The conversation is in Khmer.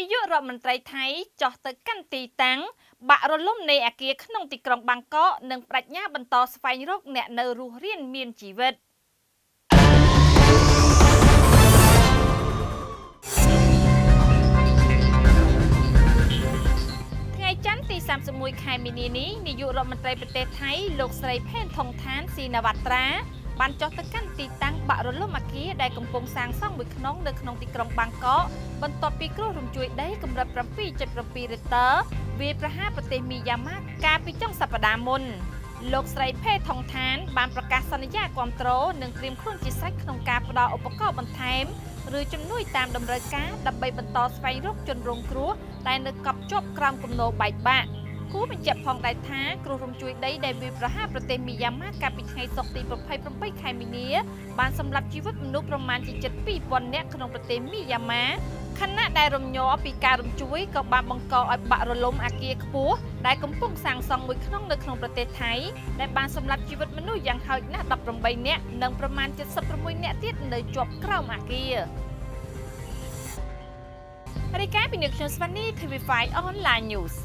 នាយករដ្ឋមន្ត្រីថៃចោះទៅកាន់ទីតាំងបាក់រលំនៃអគារក្នុងទីក្រុងបាងកកនិងប្រាជ្ញាបន្តស្វែងរកអ្នកនៅរស់រានមានជីវិតថ្ងៃច័ន្ទទី31ខែមីនានេះនាយករដ្ឋមន្ត្រីប្រទេសថៃលោកស្រីផេនថុងឋានស៊ីណាវ៉ាត្រាបានចុះទៅកាន់ទីតាំងបាក់រលំអគារដែលកំពុងសាងសង់មួយខ្នងនៅក្នុងទីក្រុងបាងកកបន្ទាប់ពីគ្រោះរញ្ជួយដីកម្រិត 7.7 រីកតឺវាយប្រហារប្រទេសមីយ៉ាន់ម៉ាកាលពីចុងសប្តាហ៍មុនលោកស្រីផេថុងឋានបានប្រកាសសន្យាគាំទ្រនិងត្រៀមខ្លួនជាស្រេចក្នុងការផ្ដល់ឧបករណ៍បន្ថែមឬជំនួយតាមតម្រូវការដើម្បីបន្តស្វែងរកជនរងគ្រោះដែលនៅកប់ជាប់ក្រោមគំនរបែកបាក់គូបញ្ជាក់ផងដែរថាគ្រោះរញ្ជួយដីដែលវាយប្រហារប្រទេសមីយ៉ាន់ម៉ាកាលពីថ្ងៃសុក្រទី28ខែមីនាបានសម្លាប់ជីវិតមនុស្សប្រមាណជាជិត 2000 នាក់ក្នុងប្រទេសមីយ៉ាន់ម៉ាខណៈដែលរំញ័រពីការរំជួយក៏បានបង្កឲ្យបាក់រលំអគារខ្ពស់ដែលកំពុងសាងសង់មួយខ្នងនៅក្នុងប្រទេសថៃដែលបានសម្លាប់ជីវិតមនុស្សយ៉ាងហោចណាស់18នាក់និងប្រមាណ76នាក់ទៀតនៅជាប់ក្រោមអគាររាយការណ៍ពីអ្នកខ្ញុំស្វានី TV5 Online News